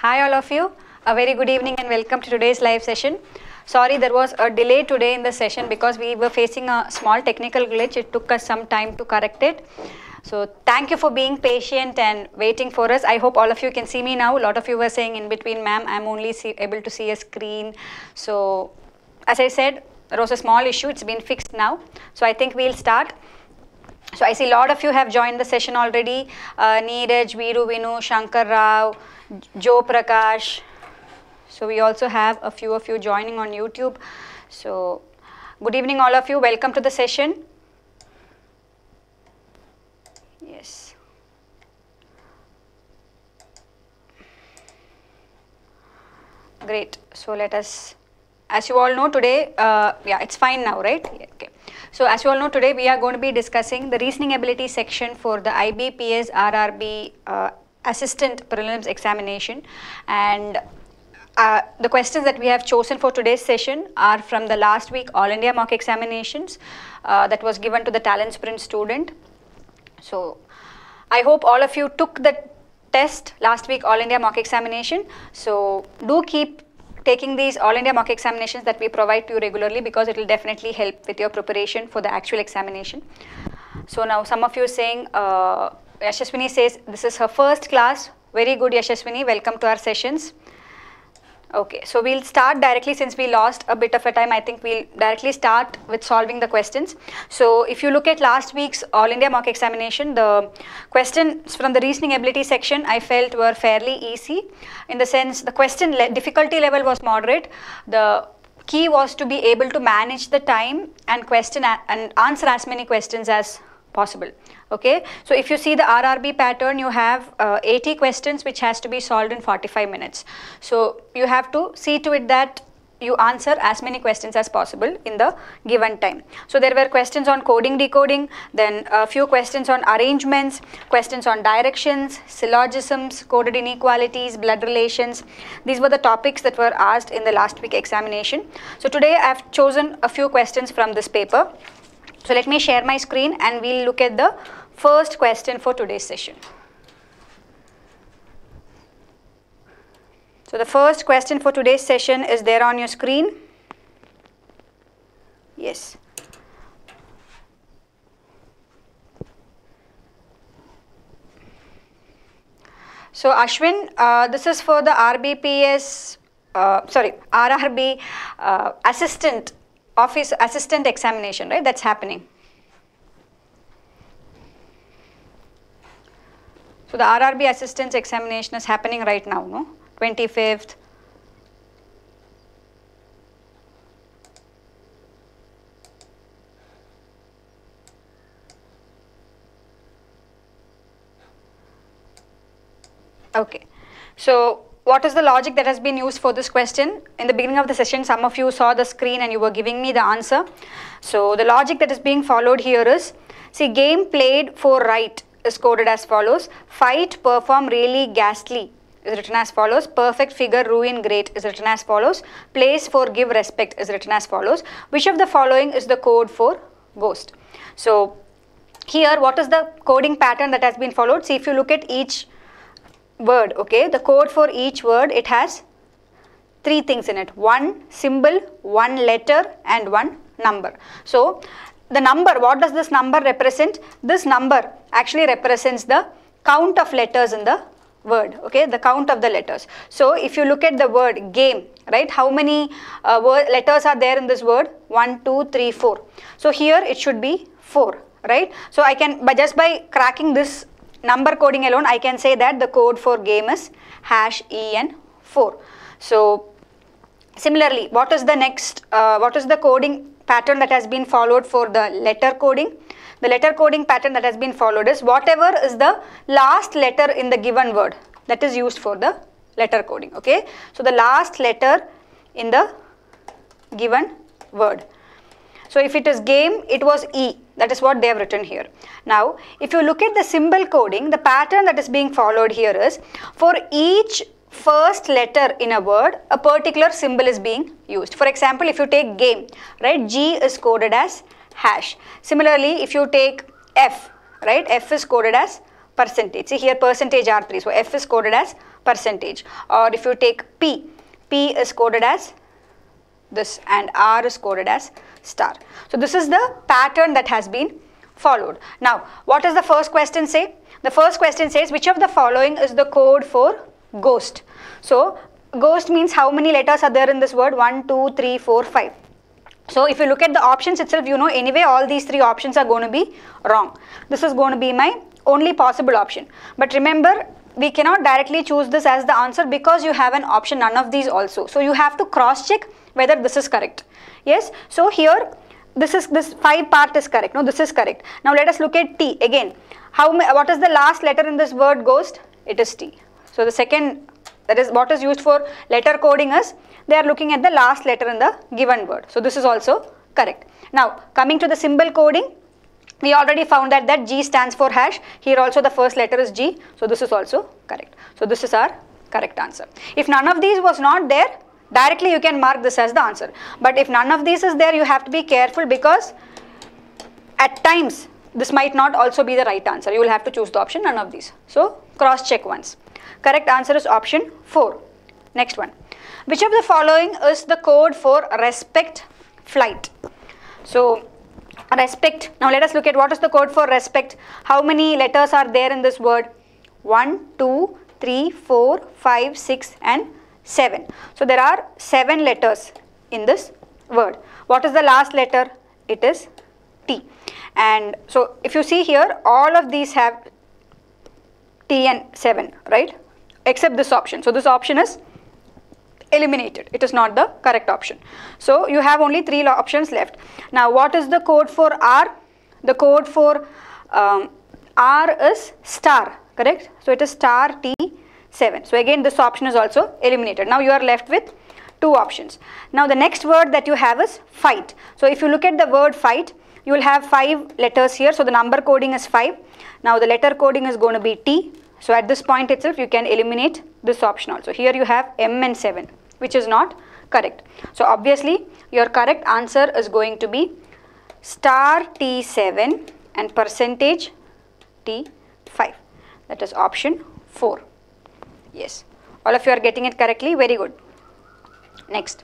Hi all of you, a very good evening and welcome to today's live session. Sorry there was a delay today in the session because we were facing a small technical glitch. It took us some time to correct it. So thank you for being patient and waiting for us. I hope all of you can see me now. A lot of you were saying in between, ma'am, I'm only able to see a screen. So as I said, there was a small issue. It's been fixed now. So I think we'll start. So I see a lot of you have joined the session already. Neeraj, Veeru, Vinu, Shankar Rao, Joe Prakash. So we also have a few of you joining on YouTube. So good evening all of you. Welcome to the session. Yes. Great. So let us, as you all know today, yeah, it's fine now, right? Yeah, okay. So as you all know today, we are going to be discussing the reasoning ability section for the IBPS RRB assistant prelims examination, and the questions that we have chosen for today's session are from the last week All India mock examinations that was given to the TalentSprint student. So I hope all of you took the test last week All India mock examination. So do keep taking these All India mock examinations that we provide to you regularly, because it will definitely help with your preparation for the actual examination. So now some of you are saying, Yashaswini says this is her first class. Very good, Yashaswini. Welcome to our sessions. Okay, so we'll start directly since we lost a bit of a time. I think we'll directly start with solving the questions. So if you look at last week's All India mock examination, the questions from the reasoning ability section I felt were fairly easy, in the sense the question difficulty level was moderate. The key was to be able to manage the time and question and answer as many questions as possible. Okay, so if you see the RRB pattern, you have 80 questions which has to be solved in 45 minutes. So you have to see to it that you answer as many questions as possible in the given time. So there were questions on coding, decoding, then a few questions on arrangements, questions on directions, syllogisms, coded inequalities, blood relations. These were the topics that were asked in the last week examination. So today I have chosen a few questions from this paper. So let me share my screen and we'll look at the first question for today's session. So the first question for today's session is there on your screen. Yes. So Ashwin, this is for the RBPS, RRB assistant examination, right? That's happening. So the RRB assistance examination is happening right now, no? 25th. Okay. So what is the logic that has been used for this question? In the beginning of the session, some of you saw the screen and you were giving me the answer. So the logic that is being followed here is, see, game played for right is coded as follows. Fight, perform, really, ghastly is written as follows. Perfect, figure, ruin, great is written as follows. Place, for, give, respect is written as follows. Which of the following is the code for ghost? So here, what is the coding pattern that has been followed? See, if you look at each word, okay, the code for each word, it has three things in it: one symbol, one letter, and one number. So the number, what does this number represent? This number actually represents the count of letters in the word, okay, the count of the letters. So if you look at the word game, right, how many letters are there in this word? 1, 2, 3, 4. So here it should be 4, right? So I can, just by cracking this number coding alone, I can say that the code for game is #EN4. So similarly, what is the next, what is the coding pattern that has been followed for the letter coding? The letter coding pattern that has been followed is whatever is the last letter in the given word, that is used for the letter coding, okay? So the last letter in the given word. So if it is game, it was E. That is what they have written here. Now, if you look at the symbol coding, the pattern that is being followed here is, for each first letter in a word, a particular symbol is being used. For example, if you take game, right, G is coded as #. Similarly, if you take F, right, F is coded as percentage. See here percentage are 3. So F is coded as percentage. Or if you take P is coded as this and R is coded as star. So this is the pattern that has been followed. Now what does the first question say? The first question says which of the following is the code for ghost. So ghost means how many letters are there in this word? 1, 2, 3, 4, 5. So if you look at the options itself, you know anyway all these 3 options are going to be wrong. This is going to be my only possible option. But remember, we cannot directly choose this as the answer because you have an option none of these also. So you have to cross check whether this is correct. Yes, so here this 5 part is correct. No, this is correct. Now let us look at T again. What is the last letter in this word ghost? It is T. So the second, that is what is used for letter coding is they are looking at the last letter in the given word. So this is also correct. Now coming to the symbol coding, we already found that G stands for hash. Here also the first letter is G. So this is also correct. So this is our correct answer. If none of these was not there, directly you can mark this as the answer. But if none of these is there, you have to be careful because at times this might not also be the right answer. You will have to choose the option none of these. So cross check once. Correct answer is option 4. Next one. Which of the following is the code for respect flight? So respect. Now let us look at what is the code for respect. How many letters are there in this word? 1, 2, 3, 4, 5, 6 and 7. So there are 7 letters in this word. What is the last letter? It is T. And so if you see here, all of these have T and 7, right? Except this option. So this option is eliminated. It is not the correct option. So you have only 3 options left. Now what is the code for R? The code for R is star, correct? So it is star T7. So again this option is also eliminated. Now you are left with 2 options. Now the next word that you have is fight. So if you look at the word fight, you will have 5 letters here. So the number coding is 5. Now the letter coding is going to be T. So at this point itself you can eliminate this option also. Here you have M and 7, which is not correct. So obviously your correct answer is going to be star T7 and percentage T5. That is option 4. Yes, all of you are getting it correctly. Very good. Next.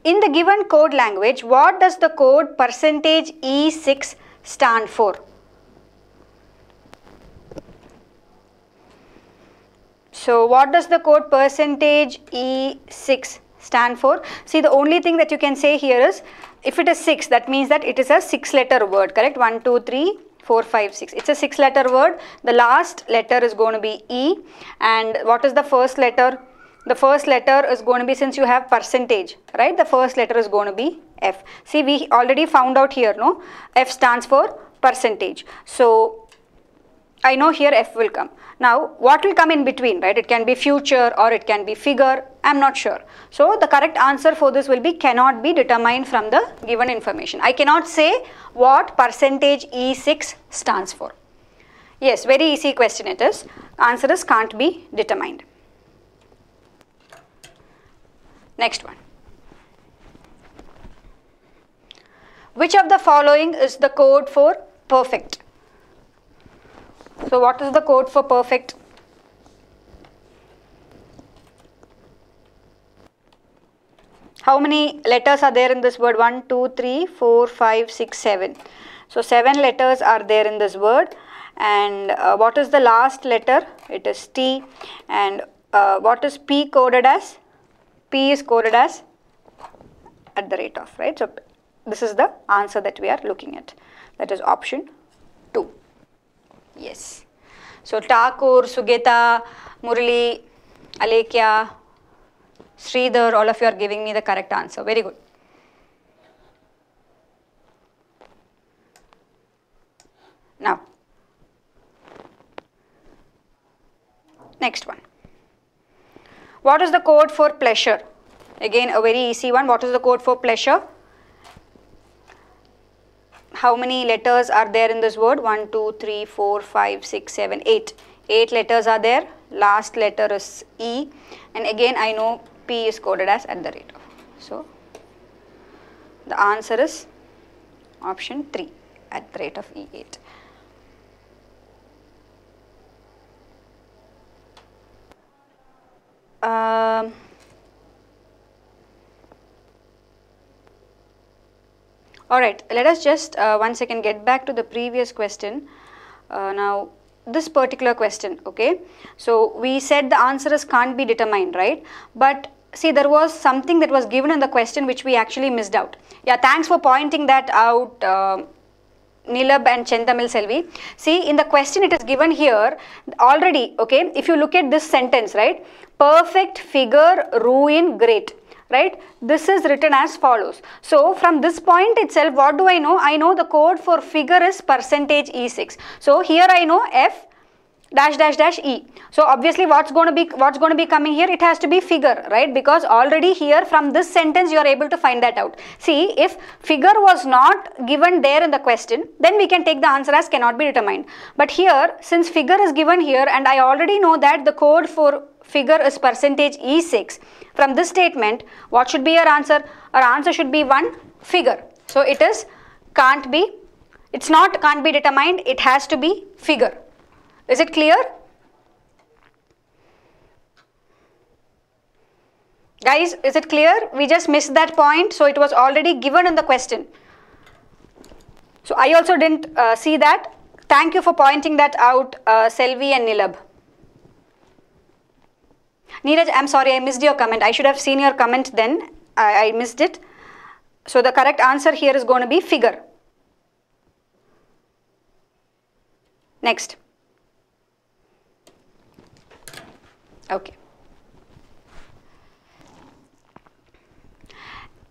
In the given code language, what does the code percentage E6 stand for? So what does the code percentage E6 stand for? See, the only thing that you can say here is, if it is 6, that means that it is a 6-letter word, correct? 1, 2, 3, 4, 5, 6. It's a 6-letter word. The last letter is going to be E. And what is the first letter? The first letter is going to be, since you have percentage, right? The first letter is going to be F. See, we already found out here, no? F stands for percentage. So I know here F will come. Now what will come in between, right? It can be future or it can be figure. I'm not sure. So the correct answer for this will be cannot be determined from the given information. I cannot say what percentage E6 stands for. Yes, very easy question it is. Answer is can't be determined. Next one. Which of the following is the code for perfect? So what is the code for perfect? How many letters are there in this word? 1, 2, 3, 4, 5, 6, 7. So 7 letters are there in this word. And what is the last letter? It is T. And what is P coded as? P is coded as at the rate of, right? So this is the answer that we are looking at. That is option 2. Yes. So Thakur, Sugeta, Murali, Alekya, Sridhar, all of you are giving me the correct answer. Very good. Now, next one. What is the code for pleasure? Again, a very easy one. What is the code for pleasure? How many letters are there in this word? 1, 2, 3, 4, 5, 6, 7, 8. 8 letters are there. Last letter is E. And again, I know P is coded as at the rate of. So the answer is option 3, at the rate of E8. Alright, let us just once again get back to the previous question. Now this particular question, okay, so we said the answer is can't be determined, right? But see, there was something that was given in the question which we actually missed out. Yeah, thanks for pointing that out, Nilab and Chentamil Selvi. See, in the question it is given here already, okay, if you look at this sentence, right, perfect figure, ruin, great, right, this is written as follows. So from this point itself, what do I know? I know the code for figure is percentage E6. So here I know F dash dash dash E. So obviously what's going to be coming here? It has to be figure, right? Because already here from this sentence you are able to find that out. See, if figure was not given there in the question, then we can take the answer as cannot be determined. But here, since figure is given here and I already know that the code for figure is percentage E6, from this statement, what should be our answer? Our answer should be 1, figure. So it is can't be, it's not can't be determined, it has to be figure. Is it clear? Guys, is it clear? We just missed that point, so it was already given in the question. So I also didn't see that. Thank you for pointing that out, Selvi and Nilab. Neeraj, I'm sorry, I missed your comment. I should have seen your comment then. I missed it. So the correct answer here is going to be figure. Next. Okay.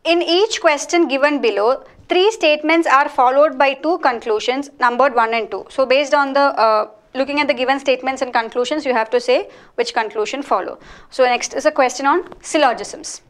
In each question given below, 3 statements are followed by 2 conclusions numbered 1 and 2. So based on the looking at the given statements and conclusions, you have to say which conclusion follow. So next is a question on syllogisms.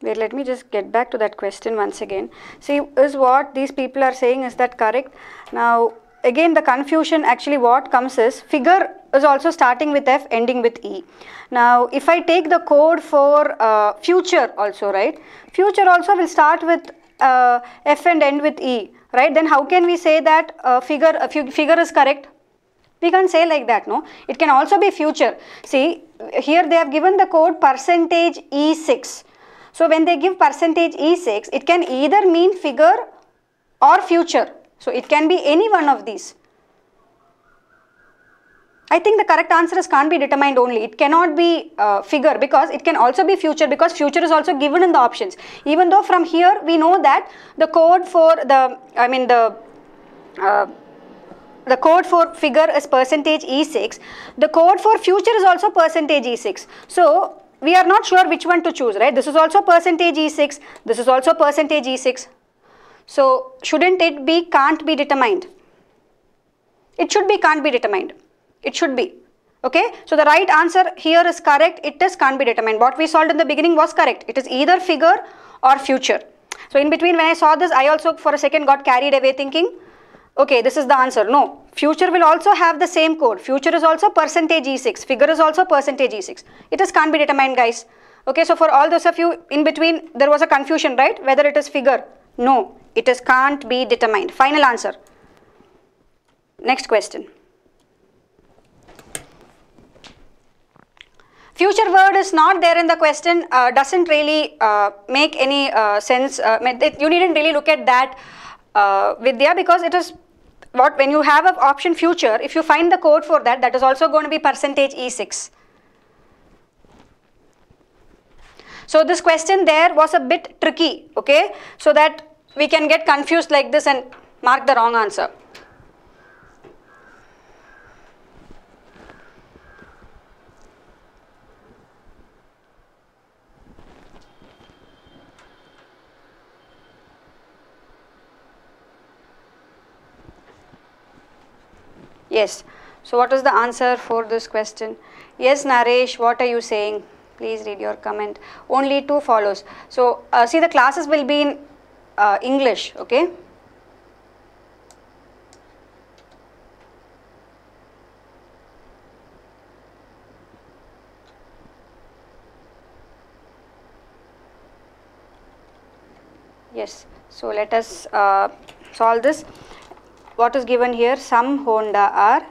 Wait, let me just get back to that question once again. See, is what these people are saying, is that correct? Now, again, the confusion actually what comes is, figure is also starting with F, ending with E. Now, if I take the code for future also, right? Future also will start with F and end with E, right? Then how can we say that figure is correct? We can't say like that, no? It can also be future. See, here they have given the code percentage E6. So when they give percentage E6, it can either mean figure or future. So it can be any one of these. I think the correct answer is can't be determined only. It cannot be figure, because it can also be future, because future is also given in the options. Even though from here we know that the code for the code for figure is percentage E6. The code for future is also percentage E6. So we are not sure which one to choose, right? This is also percentage E6. This is also percentage E6. So shouldn't it be can't be determined? It should be can't be determined. It should be. Okay. So the right answer here is correct. It is can't be determined. What we solved in the beginning was correct. It is either figure or future. So in between, when I saw this, I also for a second got carried away thinking, okay, this is the answer. No, future will also have the same code. Future is also percentage E6. Figure is also percentage E6. It is can't be determined, guys. Okay, so for all those of you in between, there was a confusion, right? Whether it is figure. No, it is can't be determined. Final answer. Next question. Future word is not there in the question. Doesn't really make any sense. You needn't really look at that, Vidya, because it is what when you have an option future, if you find the code for that, that is also going to be percentage E6. So this question there was a bit tricky, okay, so that we can get confused like this and mark the wrong answer. Yes. So what is the answer for this question? Yes, Naresh, what are you saying? Please read your comment. Only 2 follows. So see, the classes will be in English, okay? Yes. So let us solve this. What is given here? Some Honda are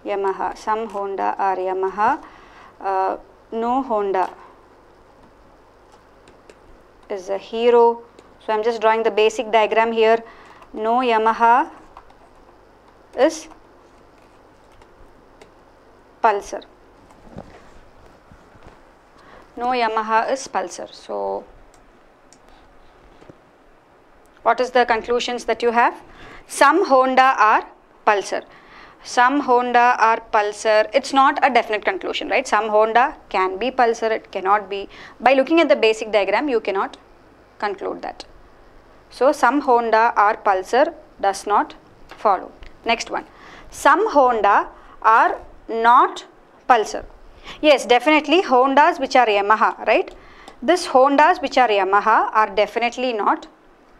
Yamaha. Some Honda are Yamaha. No Honda is a hero. So I am just drawing the basic diagram here. No Yamaha is Pulsar. No Yamaha is Pulsar. So what is the conclusions that you have? Some Honda are Pulsar. Some Honda are Pulsar. It's not a definite conclusion, right? Some Honda can be Pulsar, it cannot be. By looking at the basic diagram, you cannot conclude that. So some Honda are Pulsar does not follow. Next one. Some Honda are not Pulsar. Yes, definitely Hondas which are Yamaha, right? This Hondas which are Yamaha are definitely not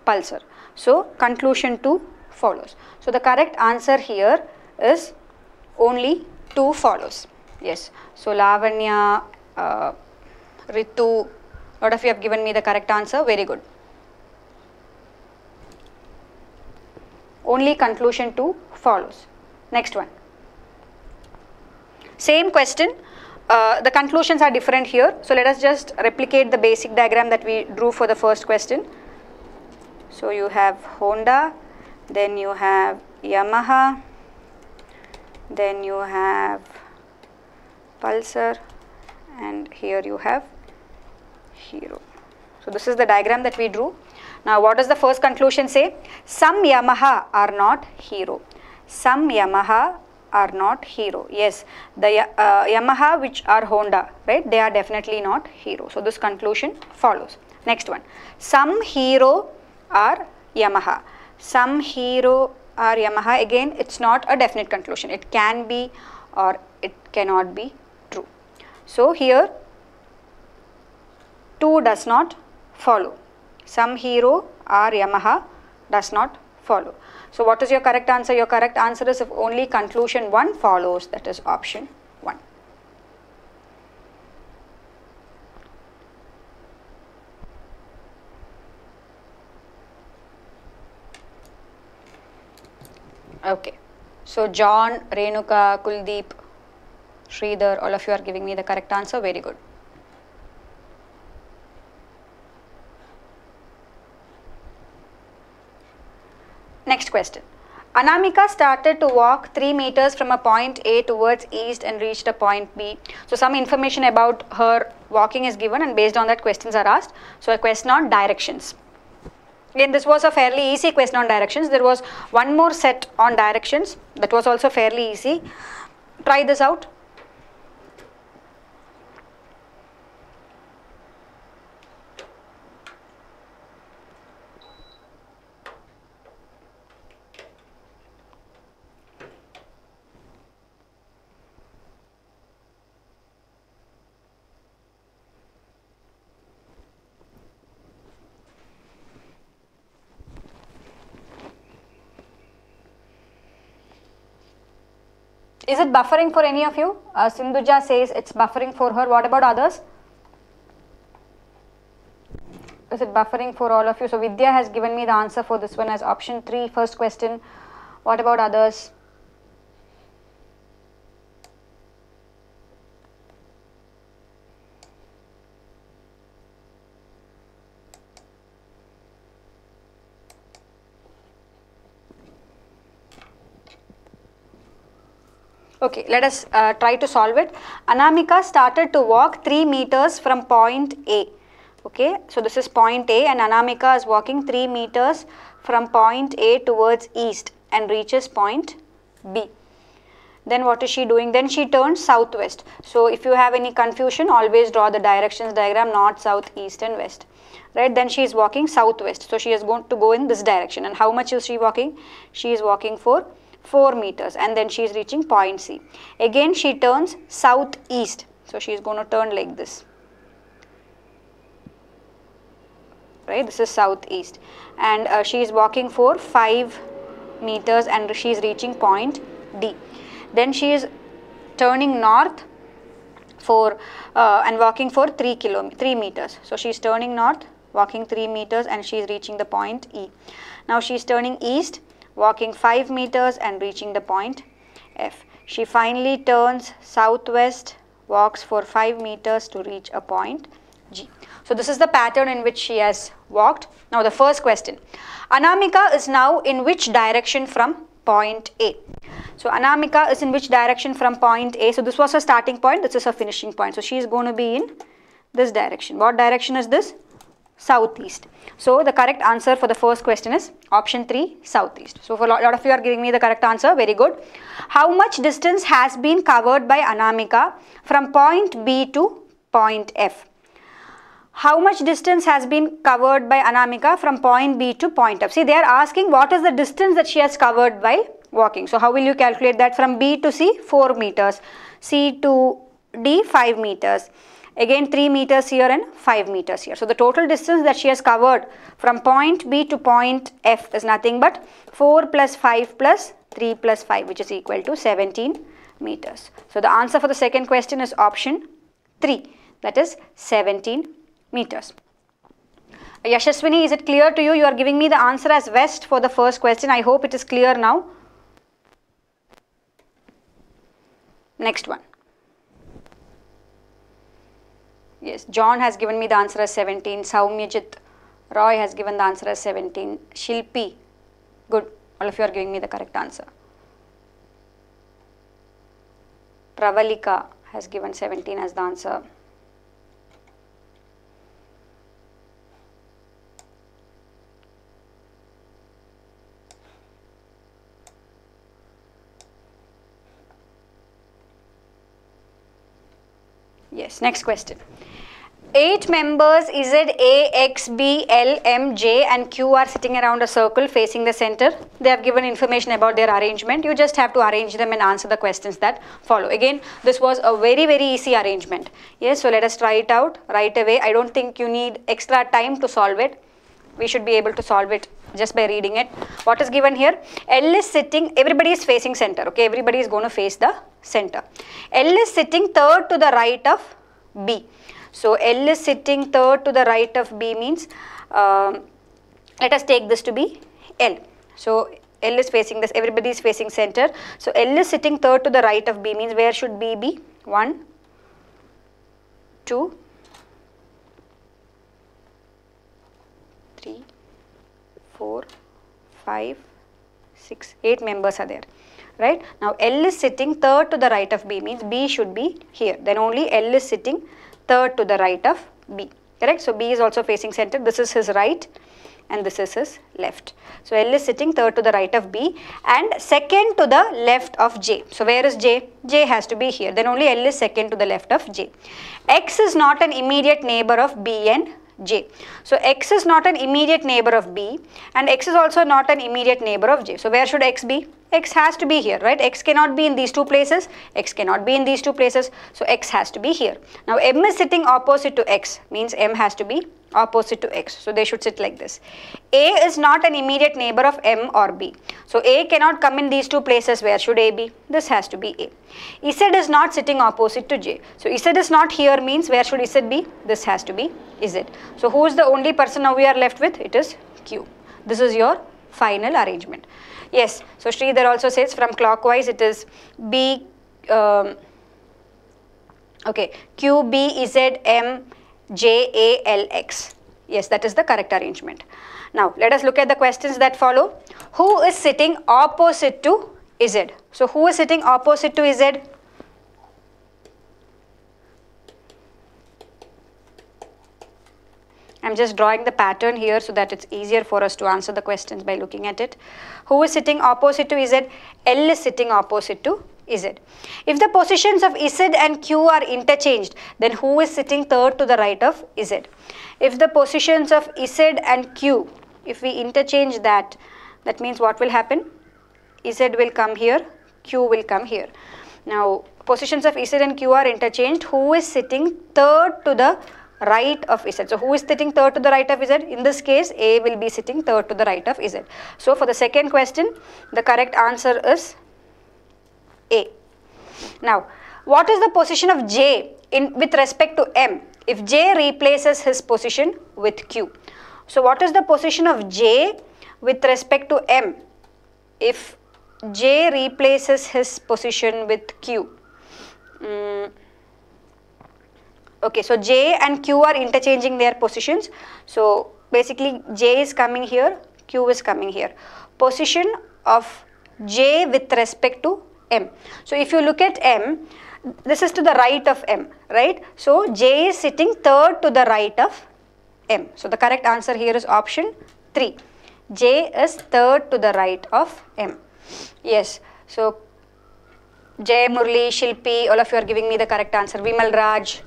Pulsar. So conclusion 2 follows. So the correct answer here is only 2 follows. Yes. So Lavanya, Ritu, a lot of you have given me the correct answer. Very good. Only conclusion 2 follows. Next one. Same question. The conclusions are different here. So let us just replicate the basic diagram that we drew for the first question. So you have Honda, then you have Yamaha, then you have Pulsar, and here you have Hero. So this is the diagram that we drew. Now what does the first conclusion say? Some Yamaha are not Hero. Some Yamaha are not Hero. Yes, the Yamaha which are Honda, right? They are definitely not Hero. So this conclusion follows. Next one. Some Hero are Yamaha. Some Hero are Yamaha. Again, it's not a definite conclusion. It can be or it cannot be true. So here 2 does not follow. Some Hero are Yamaha does not follow. So what is your correct answer? Your correct answer is if only conclusion 1 follows, that is option 1. Okay. So John, Renuka, Kuldeep, Sridhar, all of you are giving me the correct answer. Very good. Next question. Anamika started to walk 3 meters from a point A towards east and reached a point B. So some information about her walking is given and based on that questions are asked. So a question on directions. Again, this was a fairly easy question on directions. There was one more set on directions that was also fairly easy. Try this out. Is it buffering for any of you? Sindhuja says it's buffering for her. What about others? Is it buffering for all of you? So Vidya has given me the answer for this one as option 3, first question. What about others? Okay, let us try to solve it. Anamika started to walk 3 meters from point A. Okay, so this is point A and Anamika is walking 3 meters from point A towards east and reaches point B. Then what is she doing? Then she turns southwest. So if you have any confusion, always draw the directions diagram, north, south, east and west. Right, then she is walking southwest. So she is going to go in this direction. And how much is she walking? She is walking for 4 meters, and then she is reaching point C. Again she turns southeast, so she is going to turn like this, right? This is southeast, and she is walking for 5 meters and she is reaching point D. Then she is turning north for and walking for 3 meters. So she is turning north, walking 3 meters, and she is reaching the point E. Now she is turning east, walking 5 meters and reaching the point F. She finally turns southwest, walks for 5 meters to reach a point G. So this is the pattern in which she has walked. Now the first question, Anamika is now in which direction from point A? So Anamika is in which direction from point A? So this was her starting point, this is her finishing point. So she is going to be in this direction. What direction is this? Southeast. So the correct answer for the first question is option 3, southeast. So for a lot of you are giving me the correct answer, very good. How much distance has been covered by Anamika from point B to point F? How much distance has been covered by Anamika from point B to point F? See, they are asking what is the distance that she has covered while walking. So how will you calculate that? From B to C, 4 meters. C to D, 5 meters. Again 3 meters here and 5 meters here. So the total distance that she has covered from point B to point F is nothing but 4 plus 5 plus 3 plus 5, which is equal to 17 meters. So the answer for the second question is option 3, that is 17 meters. Yashaswini, is it clear to you? You are giving me the answer as west for the first question. I hope it is clear now. Next one. Yes, John has given me the answer as 17. Saumyajit Roy has given the answer as 17. Shilpi, good. All of you are giving me the correct answer. Pravalika has given 17 as the answer. Yes, next question. 8 members Z, A, X, B, L, M, J and Q are sitting around a circle facing the center. They have given information about their arrangement. You just have to arrange them and answer the questions that follow. Again, this was a very, very easy arrangement. Yes, so let us try it out right away. I don't think you need extra time to solve it. We should be able to solve it just by reading it. What is given here? L is sitting, everybody is facing center. Okay, everybody is going to face the center. L is sitting third to the right of B. So L is sitting third to the right of B means, let us take this to be L. So L is facing this, everybody is facing center. So L is sitting third to the right of B means where should B be? 1, 2, 3, 4, 5, 6, 8 members are there. Right? Now L is sitting third to the right of B means B should be here. Then only L is sitting third to the right of B. Correct? So B is also facing center. This is his right and this is his left. So L is sitting third to the right of B and second to the left of J. So where is J? J has to be here. Then only L is second to the left of J. X is not an immediate neighbor of B and J. So X is not an immediate neighbor of B and X is also not an immediate neighbor of J. So where should X be? X has to be here, right? X cannot be in these two places. X cannot be in these two places. So X has to be here. Now M is sitting opposite to X means M has to be opposite to X. So they should sit like this. A is not an immediate neighbor of M or B. So A cannot come in these two places. Where should A be? This has to be A. Z is not sitting opposite to J. So Z is not here means where should Z be? This has to be Z. So who is the only person now we are left with? It is Q. This is your final arrangement. Yes, so Sridhar also says from clockwise it is B, okay, Q, B, Z, M, J, A, L, X. Yes, that is the correct arrangement. Now, let us look at the questions that follow. Who is sitting opposite to Z? So, who is sitting opposite to Z? I am just drawing the pattern here so that it's easier for us to answer the questions by looking at it. Who is sitting opposite to Z? L is sitting opposite to Z. If the positions of Z and Q are interchanged, then who is sitting third to the right of Z? If the positions of Z and Q, if we interchange that, that means what will happen? Z will come here, Q will come here. Now positions of Z and Q are interchanged. Who is sitting third to the right of Z? So who is sitting third to the right of Z? In this case, A will be sitting third to the right of Z. So for the second question, the correct answer is A. Now, what is the position of J with respect to M if J replaces his position with Q? So what is the position of J with respect to M if J replaces his position with Q? Okay, so J and Q are interchanging their positions. So basically J is coming here, Q is coming here. Position of J with respect to M. So if you look at M, this is to the right of M, right? So J is sitting third to the right of M. So the correct answer here is option 3. J is third to the right of M. Yes. So Jay, Murli, Shilpi, all of you are giving me the correct answer. Vimal Raj.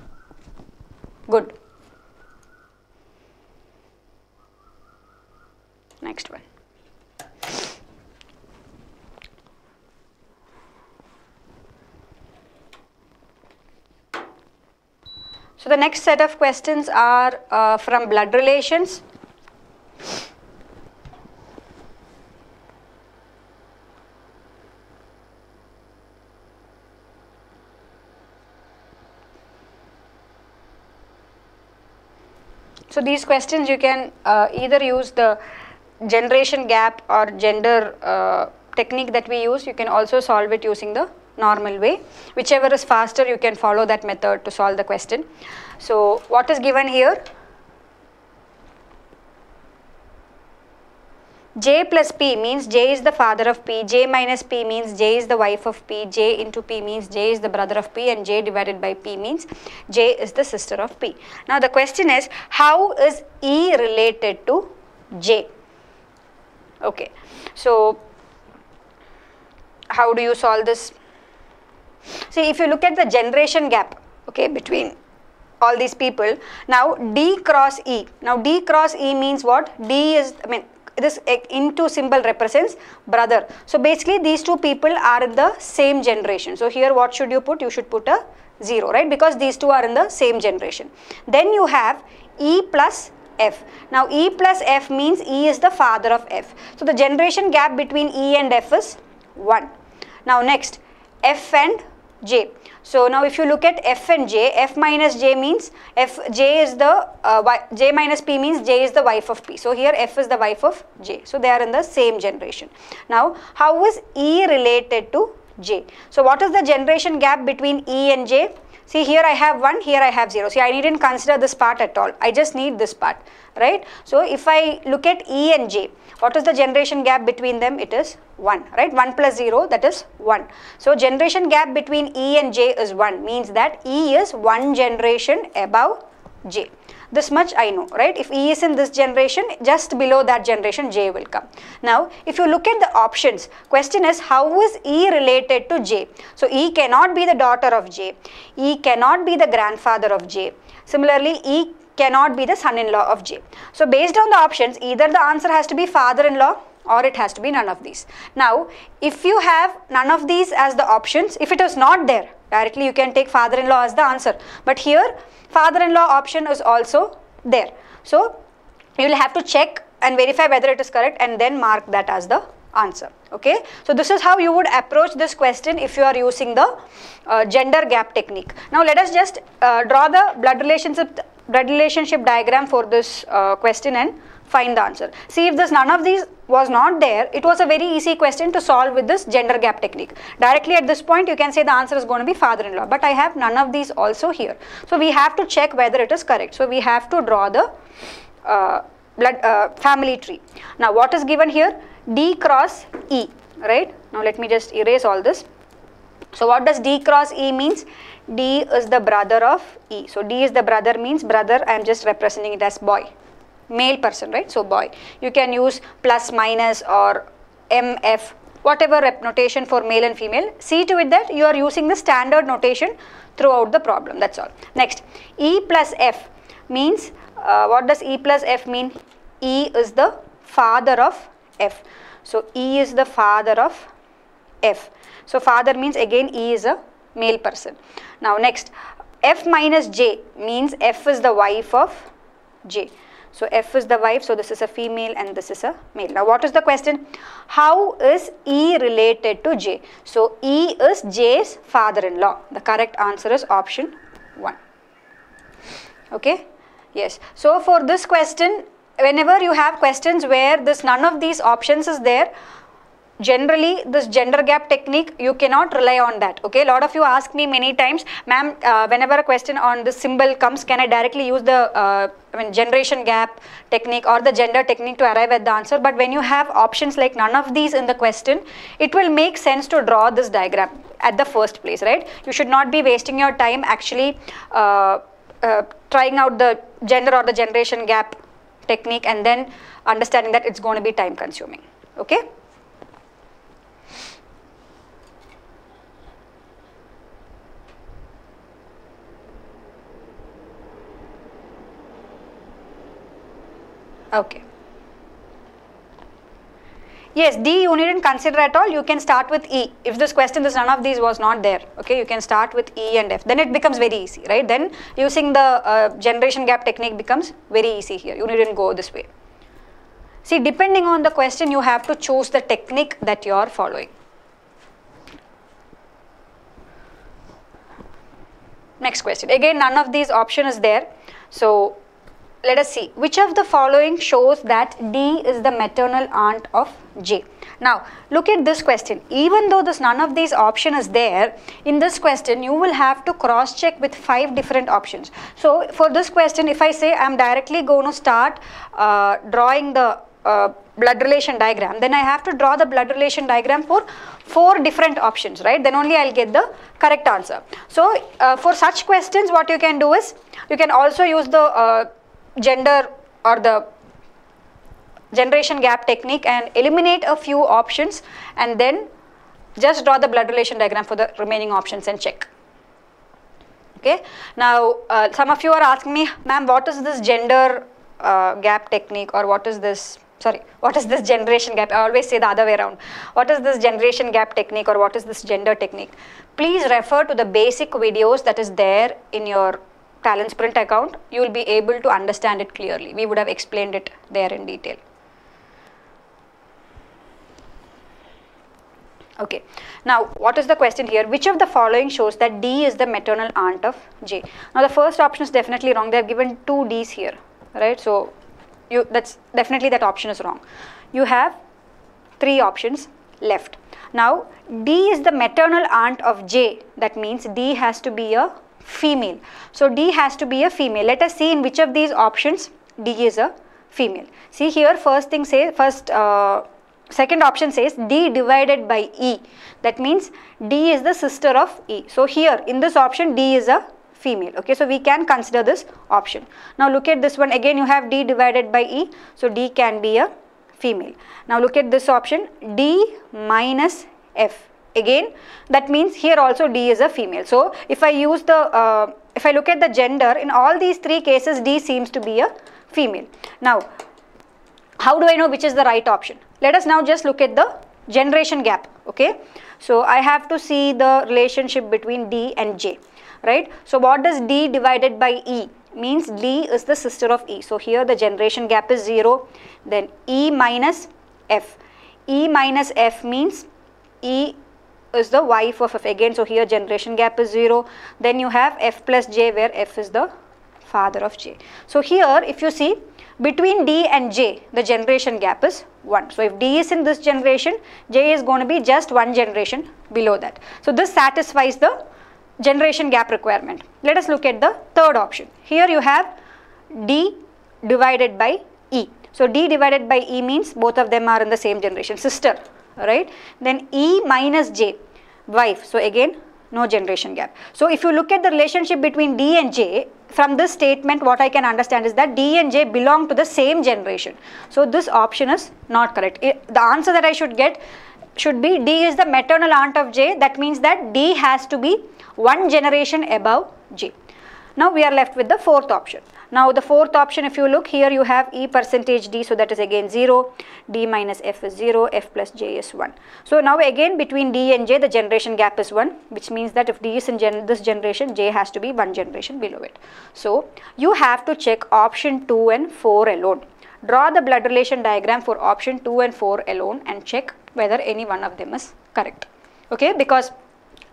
Good. Next one. So the next set of questions are from blood relations. So these questions you can either use the generation gap or gender technique that we use. You can also solve it using the normal way. Whichever is faster, you can follow that method to solve the question. So what is given here? J plus P means J is the father of P, J minus P means J is the wife of P, J into P means J is the brother of P, and J divided by P means J is the sister of P. Now the question is, how is E related to J? Okay, so how do you solve this? See, if you look at the generation gap, okay, between all these people, now D cross E. Now D cross E means what? D is, this into symbol represents brother. So basically these two people are in the same generation. So here what should you put? You should put a 0, right? Because these two are in the same generation. Then you have E plus F. Now E plus F means E is the father of F. So the generation gap between E and F is 1. Now next, F and J. So now if you look at F and J, F minus J means J is the J minus P means J is the wife of P. So here F is the wife of J. So they are in the same generation. Now how is E related to J? So what is the generation gap between E and J? See, here I have 1, here I have 0. See, I needn't consider this part at all. I just need this part, right? So if I look at E and J, what is the generation gap between them? It is 1, right? 1 plus 0, that is 1. So generation gap between E and J is 1, means that E is 1 generation above J. This much I know, right? If E is in this generation, just below that generation J will come. Now, if you look at the options, question is, how is E related to J? So E cannot be the daughter of J. E cannot be the grandfather of J. Similarly, E cannot be the son-in-law of J. So based on the options, either the answer has to be father-in-law or it has to be none of these. Now, if you have none of these as the options, if it is not there, directly you can take father-in-law as the answer. But here, father-in-law option is also there. So you will have to check and verify whether it is correct and then mark that as the answer. Okay. So this is how you would approach this question if you are using the gender gap technique. Now let us just draw the blood relationship diagram for this question and find the answer. See, if this none of these was not there, it was a very easy question to solve with this gender gap technique. Directly at this point you can say the answer is going to be father-in-law, but I have none of these also here. So we have to check whether it is correct. So we have to draw the family tree. Now what is given here? D cross E, right? Now let me just erase all this. So what does D cross E means? D is the brother of E. So D is the brother means brother, I am just representing it as boy. Male person, right? So boy. You can use plus, minus or MF, whatever notation for male and female. See to it that you are using the standard notation throughout the problem. That's all. Next, E plus F means, what does E plus F mean? E is the father of F. So E is the father of F. So father means again E is a male person. Now next, F minus J means F is the wife of J. So F is the wife, so this is a female and this is a male. Now what is the question? How is E related to J? So E is J's father-in-law. The correct answer is option 1. Okay? Yes. So for this question, whenever you have questions where none of these options is there, generally this gender gap technique, you cannot rely on that. Okay, a lot of you ask me many times, ma'am, whenever a question on this symbol comes, can I directly use the generation gap technique or the gender technique to arrive at the answer? But when you have options like none of these in the question, it will make sense to draw this diagram at the first place, right? You should not be wasting your time actually trying out the gender or the generation gap technique and then understanding that it's going to be time consuming. Okay. Okay. Yes, D you needn't consider at all. You can start with E. If this question, none of these was not there. Okay, you can start with E and F. Then it becomes very easy, right? Then using the generation gap technique becomes very easy here. You needn't go this way. See, depending on the question, you have to choose the technique that you are following. Next question. Again, none of these option is there. So let us see, which of the following shows that D is the maternal aunt of J? Now, look at this question. Even though none of these option is there, in this question, you will have to cross check with 5 different options. So, for this question, if I say I am directly going to start drawing the blood relation diagram, then I have to draw the blood relation diagram for 4 different options, right? Then only I'll get the correct answer. So, for such questions, what you can do is, you can also use the gender or the generation gap technique and eliminate a few options and then just draw the blood relation diagram for the remaining options and check. Okay. Now, some of you are asking me, ma'am, what is this gender gap technique, or what is this, what is this generation gap? I always say the other way around. What is this generation gap technique, or what is this gender technique? Please refer to the basic videos that is there in your TalentSprint account. You will be able to understand it clearly. We would have explained it there in detail. Okay. Now, what is the question here? Which of the following shows that D is the maternal aunt of J? Now, the first option is definitely wrong. They have given 2 D's here, right? So, that's definitely, that option is wrong. You have 3 options left. Now, D is the maternal aunt of J. That means D has to be a female. So D has to be a female. Let us see in which of these options D is a female. See here, second option says D divided by E. That means D is the sister of E. So here in this option D is a female. Okay, so we can consider this option. Now look at this one. Again you have D divided by E. So D can be a female. Now look at this option, D minus F. Again, that means here also D is a female. So if I use the, if I look at the gender, in all these 3 cases D seems to be a female. Now, how do I know which is the right option? Let us now just look at the generation gap. Okay, so I have to see the relationship between D and J, right? So what does D divided by E? Means D is the sister of E. So here the generation gap is 0. Then E minus F. E minus F means E is the wife of F again. So here generation gap is 0. Then you have F plus J, where F is the father of J. So here if you see, between D and J the generation gap is 1. So if D is in this generation, J is going to be just 1 generation below that. So this satisfies the generation gap requirement. Let us look at the third option. Here you have D divided by E. So D divided by E means both of them are in the same generation, sister, right? Then E minus J, wife. So again no generation gap. So if you look at the relationship between D and J, from this statement what I can understand is that D and J belong to the same generation. So this option is not correct. The answer that I should get should be D is the maternal aunt of J. That means that D has to be 1 generation above J. Now we are left with the fourth option. Now the fourth option, if you look here, you have E percentage D, so that is again 0, D minus F is 0, F plus J is 1. So now again between D and J the generation gap is 1, which means that if D is in this generation, J has to be one generation below it. So you have to check option 2 and 4 alone. Draw the blood relation diagram for option 2 and 4 alone and check whether any one of them is correct. Okay, because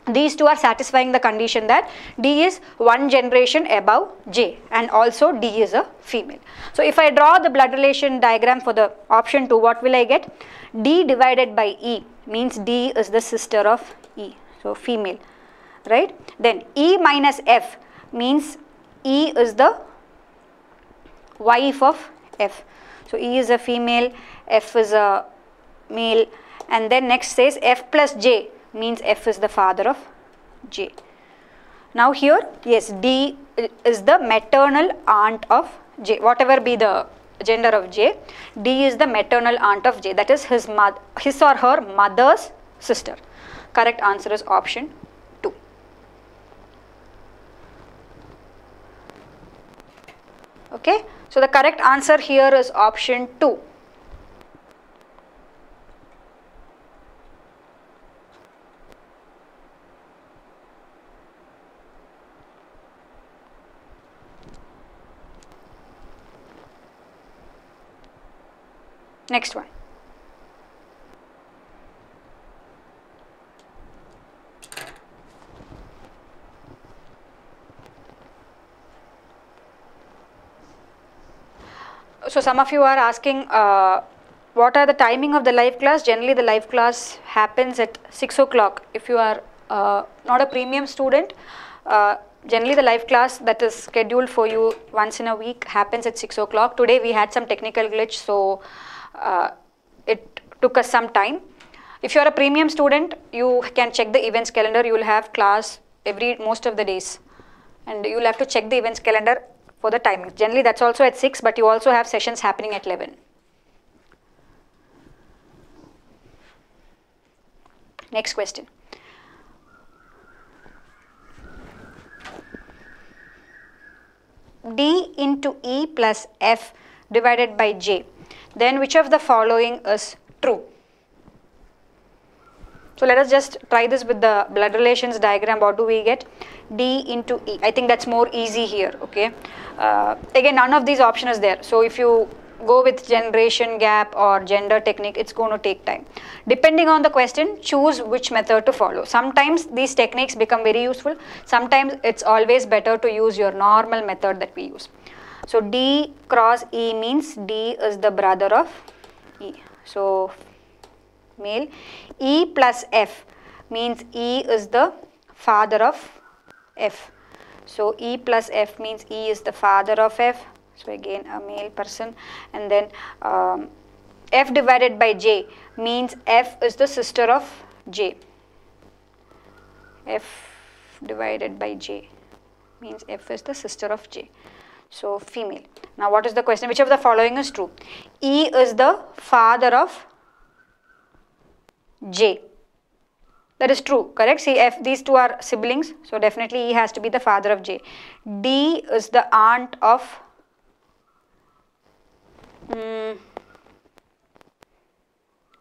these two are satisfying the condition that D is one generation above J and also D is a female. So if I draw the blood relation diagram for the option 2, what will I get? D divided by E means D is the sister of E, so female, right? Then E minus F means E is the wife of F. So E is a female, F is a male, and then next says F plus J means F is the father of J. Now here, yes, D is the maternal aunt of J. Whatever be the gender of J, D is the maternal aunt of J. That is his or her mother's sister. Correct answer is option 2. Okay, so the correct answer here is option 2. Next one. So some of you are asking what are the timing of the live class? Generally the live class happens at 6 o'clock. If you are not a premium student, generally the live class that is scheduled for you once in a week happens at 6 o'clock. Today we had some technical glitch, so it took us some time. If you are a premium student, you can check the events calendar. You will have class most of the days, and you will have to check the events calendar for the timings. Generally that's also at 6, but you also have sessions happening at 11. Next question. D into E plus F divided by J. Then which of the following is true? So let us just try this with the blood relations diagram. What do we get? D into E. I think that's more easy here. Okay. Again, none of these options is there. So if you go with generation gap or gender technique, it's going to take time. Depending on the question, choose which method to follow. Sometimes these techniques become very useful. Sometimes it's always better to use your normal method that we use. So D cross E means D is the brother of E. So male. E plus F means E is the father of F. So E plus F means E is the father of F. So again a male person. And then F divided by J means F is the sister of J. F divided by J means F is the sister of J. So female. Now what is the question? Which of the following is true? E is the father of J. That is true, correct? See, these two are siblings, so definitely E has to be the father of J. D is the aunt of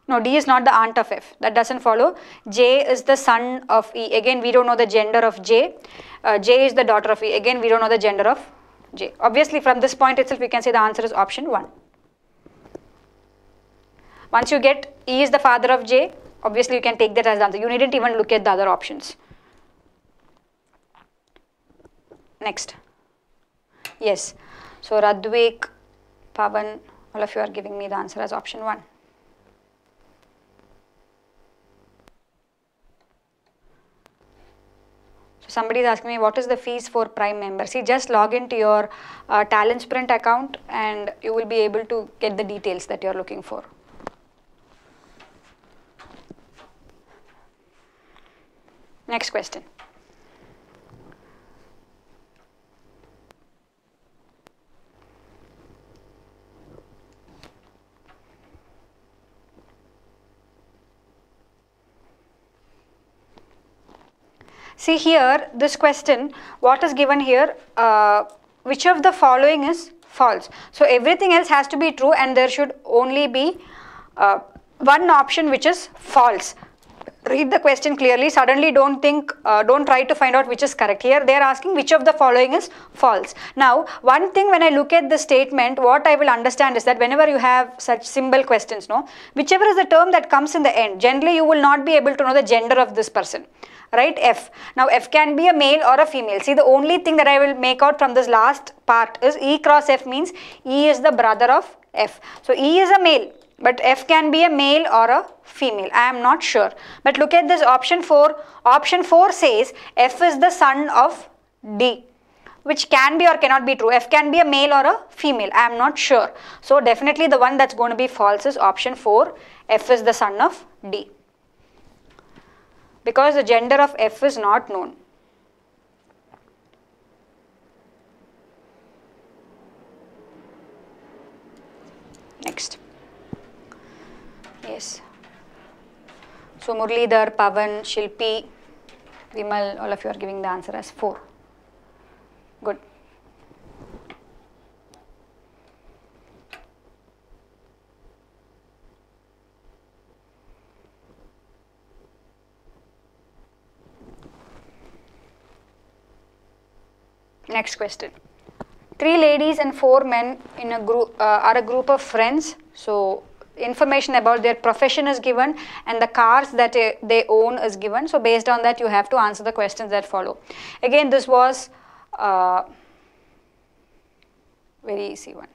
no, D is not the aunt of F. That doesn't follow. J is the son of E. Again, we don't know the gender of J. J is the daughter of E. Again, we don't know the gender of J. Obviously, from this point itself, we can say the answer is option 1. Once you get E is the father of J, obviously you can take that as the answer. You needn't even look at the other options. Next. Yes. So Radvik, Pavan, all of you are giving me the answer as option 1. So somebody is asking me what is the fees for Prime member. See, just log into your TalentSprint account and you will be able to get the details that you are looking for. Next question. See here, this question, what is given here, which of the following is false? So everything else has to be true and there should only be one option which is false. Read the question clearly. Suddenly don't try to find out which is correct. Here they are asking which of the following is false. Now one thing when I look at the statement, what I will understand is that whenever you have such simple questions, no, whichever is the term that comes in the end, generally you will not be able to know the gender of this person. Right, F. Now F can be a male or a female. See, the only thing that I will make out from this last part is E cross F means E is the brother of F. So E is a male, but F can be a male or a female. I am not sure. But look at this option 4. Option 4 says F is the son of D, which can be or cannot be true. F can be a male or a female. I am not sure. So definitely the one that's going to be false is option 4. F is the son of D. Because the gender of F is not known. Next. Yes. So Murlidhar, Pavan, Shilpi, Vimal, all of you are giving the answer as 4. Good. Next question. 3 ladies and 4 men in a group are a group of friends. So information about their profession is given and the cars that they own is given. So based on that you have to answer the questions that follow. Again, this was very easy one.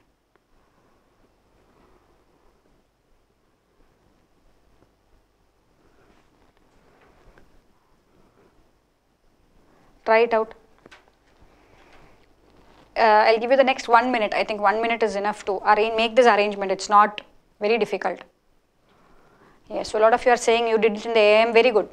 Try it out. I'll give you the next 1 minute. I think 1 minute is enough to make this arrangement. It's not very difficult. Yes, so a lot of you are saying you did it in the AM. Very good.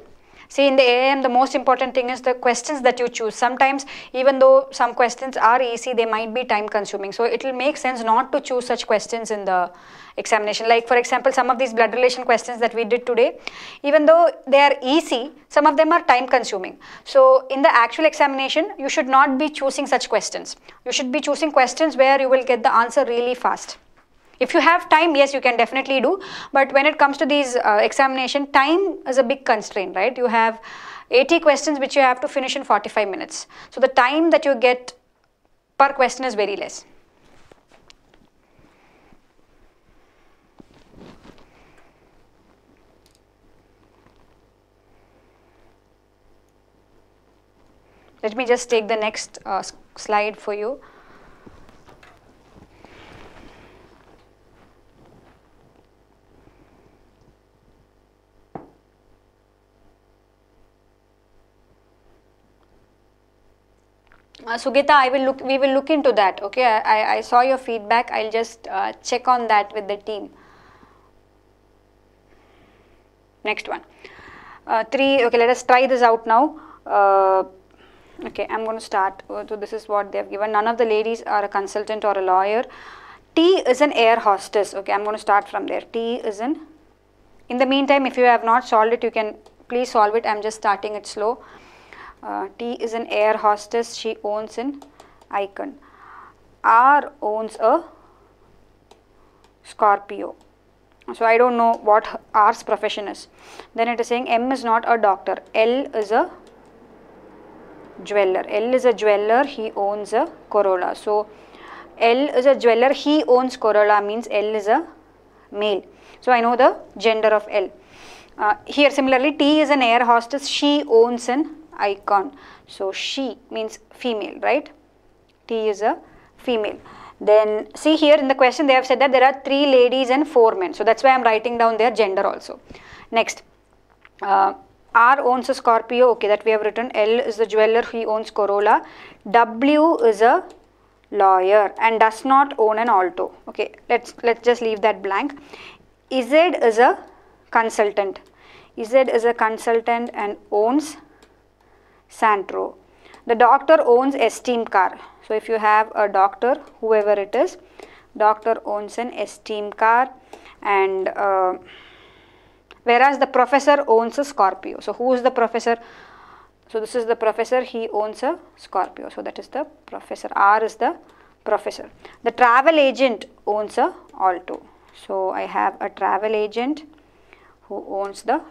See, in the AM, the most important thing is the questions that you choose. Sometimes, even though some questions are easy, they might be time consuming. So it will make sense not to choose such questions in the examination. Like for example, some of these blood relation questions that we did today, even though they are easy, some of them are time consuming. So in the actual examination, you should not be choosing such questions. You should be choosing questions where you will get the answer really fast. If you have time, yes, you can definitely do. But when it comes to these examination, time is a big constraint, right? You have 80 questions which you have to finish in 45 minutes. So the time that you get per question is very less. Let me just take the next slide for you. Sugita, we will look into that. Okay, I saw your feedback. I'll just check on that with the team. Next one. 3. Okay, let us try this out now. Okay, I'm going to start. So this is what they have given. None of the ladies are a consultant or a lawyer. T is an air hostess. Okay, I'm going to start from there. T is in the meantime, if you have not solved it, you can please solve it. I'm just starting it slow. T is an air hostess. She owns an Icon. R owns a Scorpio. So I don't know what R's profession is. Then it is saying M is not a doctor. L is a jeweler. L is a jeweler. He owns a Corolla. So L is a jeweler. He owns Corolla means L is a male. So I know the gender of L. Here similarly, T is an air hostess. She owns an Icon. So she means female, right? T is a female. Then see here in the question they have said that there are 3 ladies and 4 men. So that's why I'm writing down their gender also. Next, R owns a Scorpio. Okay, that we have written. L is the jeweler. He owns Corolla. W is a lawyer and does not own an Alto. Okay, let's just leave that blank. Z is a consultant. Z is a consultant and owns Santro. The doctor owns Esteem car. So if you have a doctor, whoever it is, doctor owns an Esteem car, and whereas the professor owns a Scorpio. So who is the professor? So this is the professor, he owns a Scorpio. So that is the professor. R is the professor. The travel agent owns a Alto. So I have a travel agent who owns the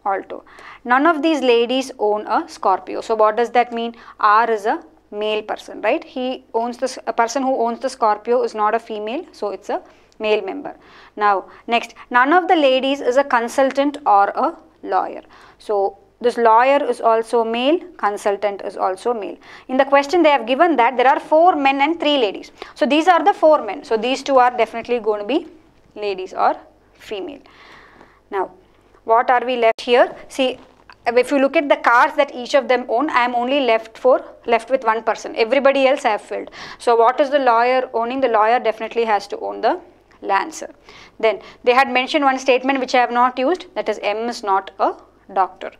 Alto. None of these ladies own a Scorpio. So what does that mean? R is a male person, right? He owns this, a person who owns the Scorpio is not a female, so it's a male member. Now next, none of the ladies is a consultant or a lawyer. So this lawyer is also male, consultant is also male. In the question they have given that there are 4 men and 3 ladies. So these are the 4 men. So these 2 are definitely going to be ladies or female. Now what are we left here? See, if you look at the cars that each of them own, I am only left with one person. Everybody else I have filled. So what is the lawyer owning? The lawyer definitely has to own the Lancer. Then they had mentioned one statement which I have not used, that is M is not a doctor.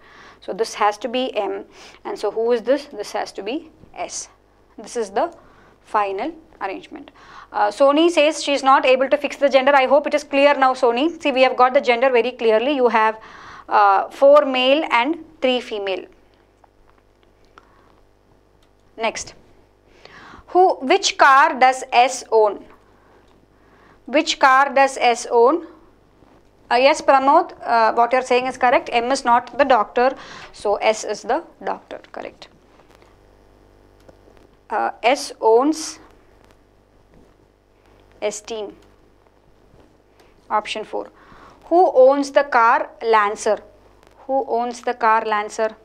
So this has to be M, and so who is this? This has to be S. This is the final arrangement. Sony says she is not able to fix the gender. I hope it is clear now, Sony. See, we have got the gender very clearly. You have 4 male and 3 female. Next, which car does S own? Which car does S own? Yes, Pramod, what you are saying is correct. M is not the doctor, so S is the doctor, correct. S owns Esteem. Option 4. Who owns the car Lancer? Who owns the car Lancer?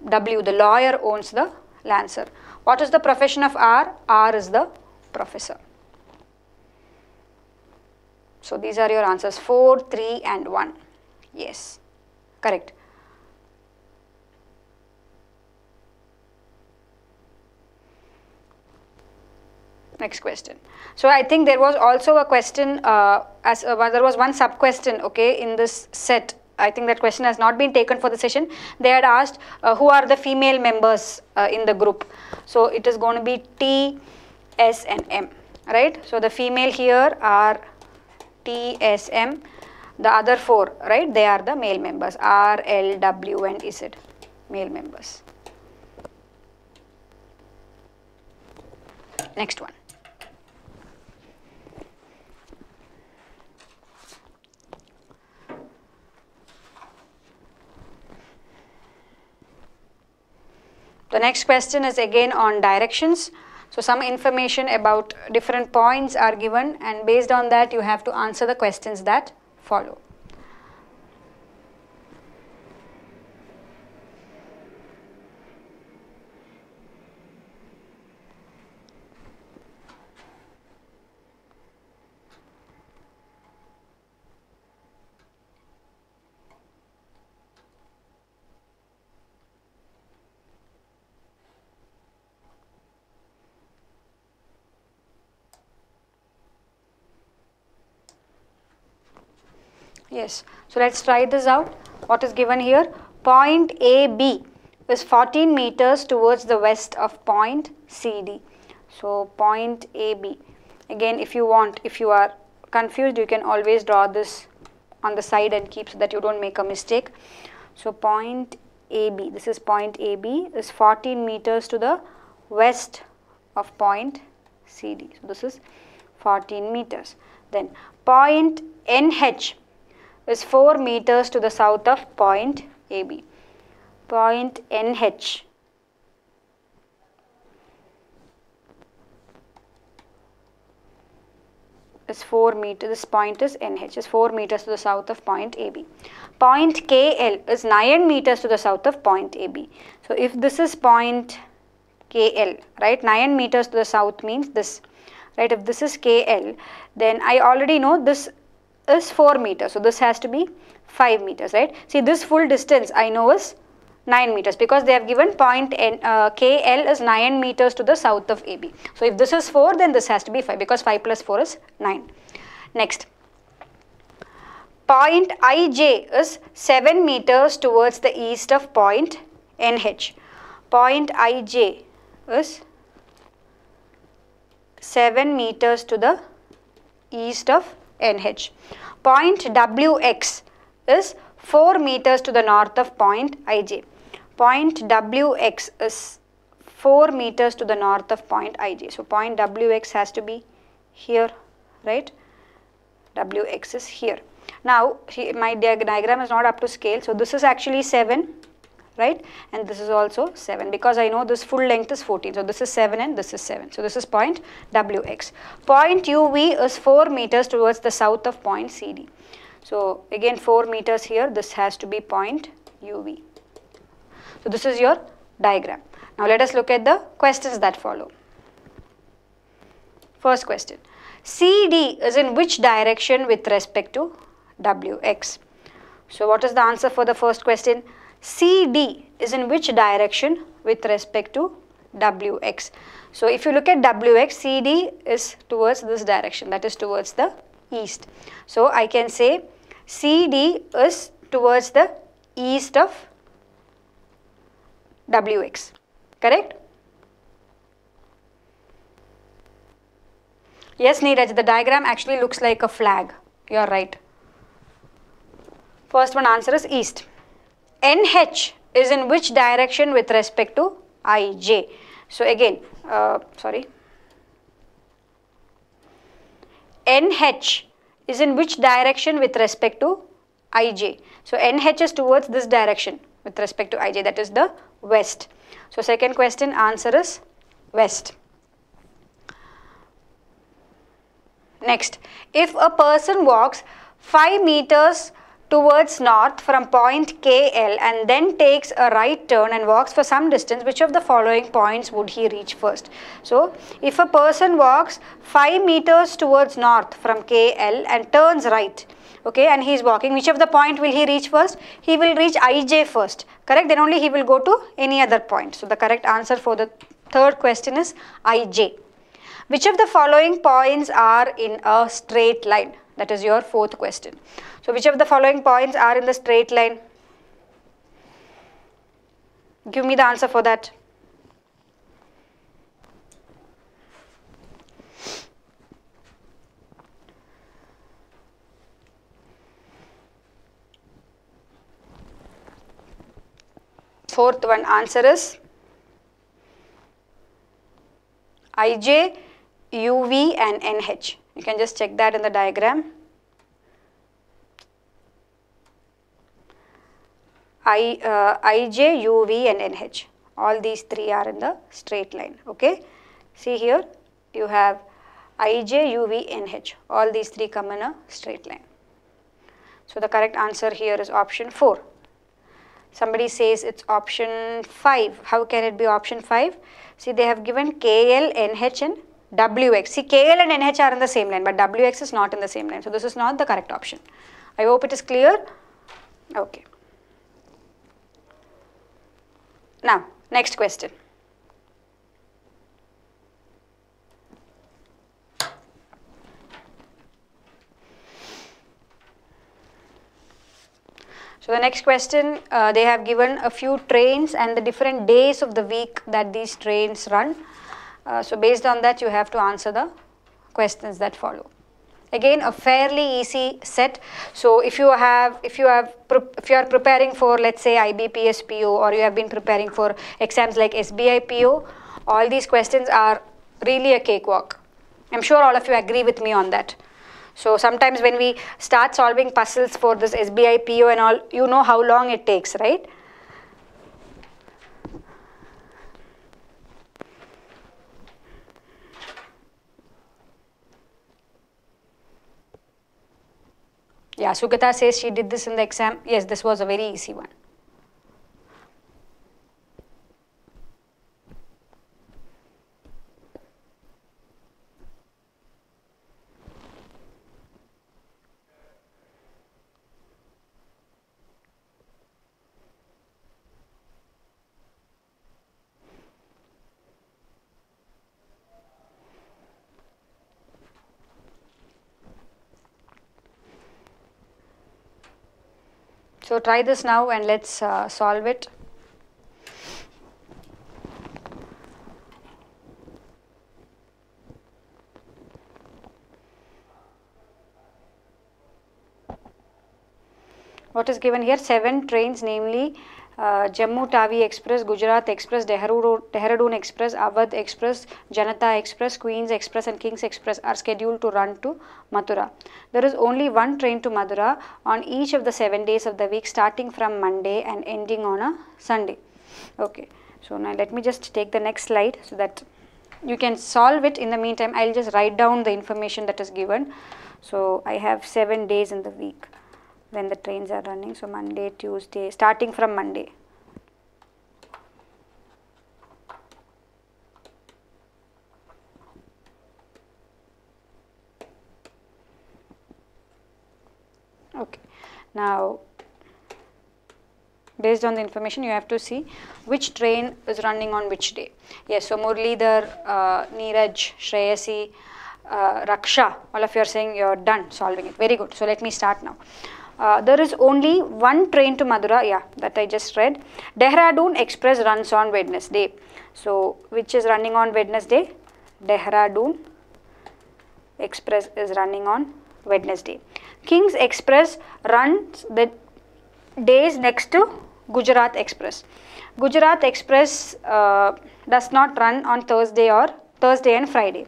W, the lawyer owns the Lancer. What is the profession of R? R is the professor. So these are your answers, 4, 3 and 1. Yes, correct. Next question. So I think there was also a question, there was one sub question, okay, in this set. I think that question has not been taken for the session. They had asked who are the female members in the group. So it is going to be T, S and M, right? So the female here are T, S, M. The other 4, right, they are the male members, R, L, W and Z, male members. Next one. The next question is again on directions. So some information about different points are given, and based on that you have to answer the questions that follow. Yes, so let's try this out. What is given here? Point AB is 14 meters towards the west of point CD. So point AB. Again, if you are confused, you can always draw this on the side and keep so that you don't make a mistake. So point AB, this is point AB, is 14 meters to the west of point CD. So this is 14 meters. Then point NH is 4 meters to the south of point AB. Point NH is 4 meters, this point is NH, is 4 meters to the south of point AB. Point KL is 9 meters to the south of point AB. So if this is point KL, right, 9 meters to the south means this, right, if this is KL, then I already know this is 4 meters, so this has to be 5 meters, right. See, this full distance I know is 9 meters because they have given point KL is 9 meters to the south of AB. So if this is 4, then this has to be 5 because 5 plus 4 is 9. Next, point IJ is 7 meters towards the east of point NH. Point IJ is 7 meters to the east of NH. Point WX is 4 meters to the north of point IJ. point WX is 4 meters to the north of point IJ. So point WX has to be here, right? WX is here. Now my diagram is not up to scale, so this is actually 7, right? And this is also 7 because I know this full length is 14. So this is 7 and this is 7. So this is point WX. Point UV is 4 meters towards the south of point CD. So again 4 meters here, this has to be point UV. So this is your diagram. Now let us look at the questions that follow. First question. CD is in which direction with respect to WX? So what is the answer for the first question? CD is in which direction with respect to WX? So if you look at WX, CD is towards this direction, that is towards the east. So I can say CD is towards the east of WX, correct? Yes, Neeraj, the diagram actually looks like a flag. You are right. First one answer is east. NH is in which direction with respect to IJ? So again, NH is in which direction with respect to IJ? So NH is towards this direction with respect to IJ, that is the west. So second question answer is west. Next, if a person walks 5 meters towards north from point KL and then takes a right turn and walks for some distance, which of the following points would he reach first? So, if a person walks 5 meters towards north from KL and turns right, okay, and he is walking, which of the point will he reach first? He will reach IJ first, correct? Then only he will go to any other point. So, the correct answer for the third question is IJ. Which of the following points are in a straight line? That is your fourth question. So, which of the following points are in the straight line? Give me the answer for that. Fourth one answer is IJ, UV and NH. You can just check that in the diagram. IJ, UV and NH. All these three are in the straight line. Okay. See here you have IJ, UV, NH. All these three come in a straight line. So the correct answer here is option 4. Somebody says it's option 5. How can it be option 5? See, they have given KL, NH and WX. See, KL and NH are in the same line, but WX is not in the same line. So this is not the correct option. I hope it is clear. Okay. Now, next question. So the next question, they have given a few trains and the different days of the week that these trains run. So based on that, you have to answer the questions that follow. Again, a fairly easy set. So if you are preparing for, let's say, IBPS PO, or you have been preparing for exams like SBI PO, all these questions are really a cakewalk. I'm sure all of you agree with me on that. So sometimes when we start solving puzzles for this SBI PO and all, you know how long it takes, right? Yeah, Sugata says she did this in the exam. Yes, this was a very easy one. So try this now and let's solve it. What is given here? 7 trains, namely Jammu Tawi Express, Gujarat Express, Dehradun Express, Awadh Express, Janata Express, Queen's Express and King's Express are scheduled to run to Mathura. There is only one train to Mathura on each of the 7 days of the week, starting from Monday and ending on a Sunday. Okay, so now let me just take the next slide so that you can solve it. In the meantime, I'll just write down the information that is given. So I have 7 days in the week when the trains are running. So Monday, Tuesday, starting from Monday. Okay, now based on the information you have to see which train is running on which day. Yes, so Murlidhar, Neeraj, Shreyasi, Raksha, all of you are saying you are done solving it. Very good. So let me start now. There is only one train to Mathura, yeah, that I just read. Dehradun Express runs on Wednesday. So which is running on Wednesday? Dehradun Express is running on Wednesday. King's Express runs the days next to Gujarat Express. Gujarat Express does not run on Thursday and Friday.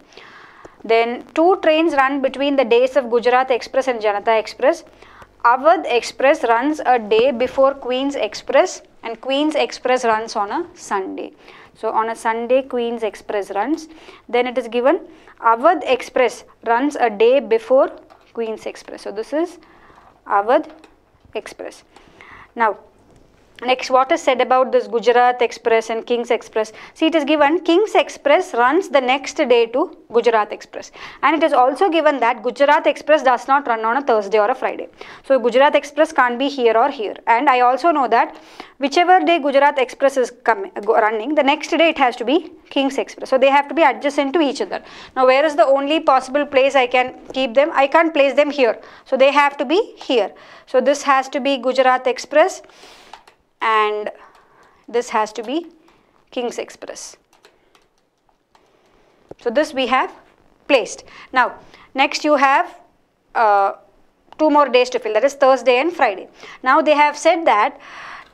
Then 2 trains run between the days of Gujarat Express and Janata Express. Awadh Express runs a day before Queen's Express, and Queen's Express runs on a Sunday. So on a Sunday Queen's Express runs. Then it is given Awadh Express runs a day before Queen's Express. So this is Awadh Express. Now next, what is said about this Gujarat Express and King's Express? See, it is given King's Express runs the next day to Gujarat Express, and it is also given that Gujarat Express does not run on a Thursday or a Friday. So Gujarat Express can't be here or here, and I also know that whichever day Gujarat Express is running, the next day it has to be King's Express. So they have to be adjacent to each other. Now where is the only possible place I can keep them? I can't place them here. So they have to be here. So this has to be Gujarat Express, and this has to be King's Express. So this we have placed. Now next you have 2 more days to fill, that is Thursday and Friday. Now they have said that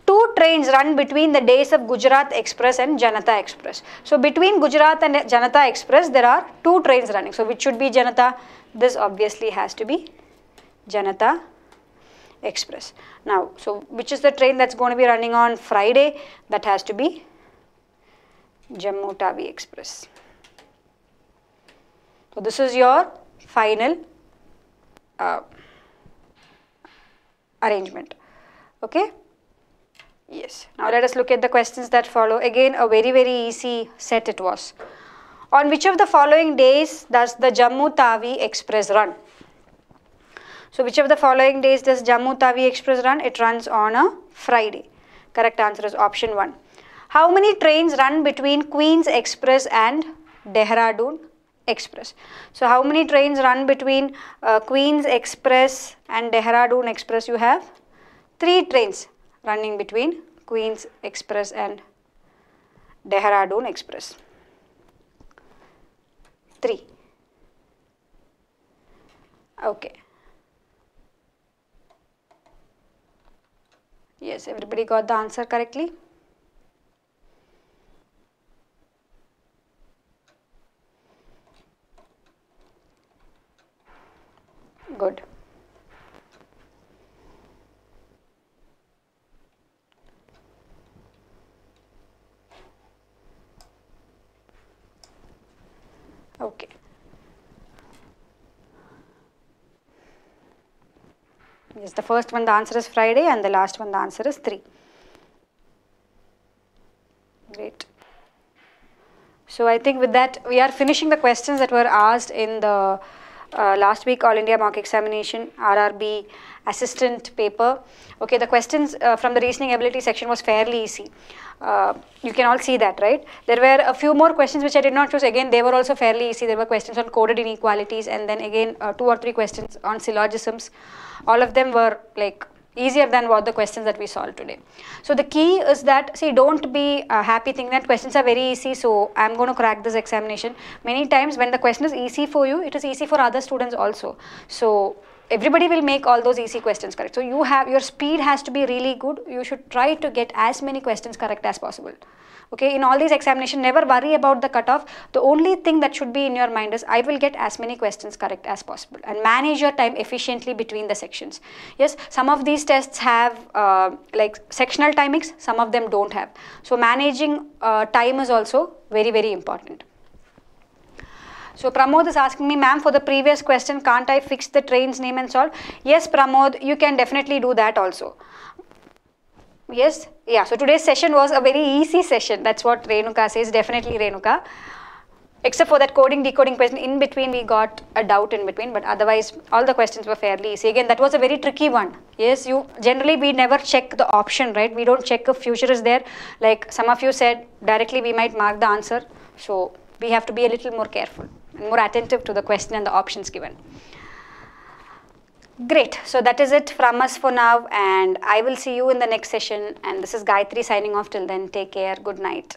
2 trains run between the days of Gujarat Express and Janata Express. So between Gujarat and Janata Express there are 2 trains running. So which should be Janata? This obviously has to be Janata Express. Now, so which is the train that's going to be running on Friday? That has to be Jammu Tawi Express. So this is your final arrangement. Okay? Yes. Now let us look at the questions that follow. Again, a very, very easy set it was. On which of the following days does the Jammu Tawi Express run? So which of the following days does Jammu Tawi Express run? It runs on a Friday. Correct answer is option 1. How many trains run between Queen's Express and Dehradun Express? So how many trains run between Queen's Express and Dehradun Express? You have 3 trains running between Queen's Express and Dehradun Express. 3. Okay. Yes, everybody got the answer correctly? Good. Okay. Yes, the first one the answer is Friday, and the last one the answer is 3. Great. So I think with that we are finishing the questions that were asked in the last week All India Mock Examination RRB assistant paper. Okay, the questions from the reasoning ability section was fairly easy. You can all see that, right? There were a few more questions which I did not choose. Again, they were also fairly easy. There were questions on coded inequalities, and then again 2 or 3 questions on syllogisms. All of them were like easier than what the questions that we solved today. So the key is that, see, don't be happy thinking that questions are very easy, so I'm going to crack this examination. Many times when the question is easy for you, it is easy for other students also. So everybody will make all those easy questions correct. So your speed has to be really good. You should try to get as many questions correct as possible. Okay, in all these examinations, never worry about the cutoff. The only thing that should be in your mind is I will get as many questions correct as possible, and manage your time efficiently between the sections. Yes, some of these tests have like sectional timings, some of them don't have. So managing time is also very, very important. So Pramod is asking me, ma'am, for the previous question, can't I fix the train's name and solve? Yes, Pramod, you can definitely do that also. Yes, yeah, so today's session was a very easy session. That's what Renuka says, definitely Renuka. Except for that coding, decoding question, in between we got a doubt in between, but otherwise all the questions were fairly easy. Again, that was a very tricky one. Yes, generally we never check the option, right? We don't check if future is there. Like some of you said, directly we might mark the answer. So we have to be a little more careful and more attentive to the question and the options given. Great. So that is it from us for now, and I will see you in the next session. And this is Gayatri signing off. Till then, take care. Good night.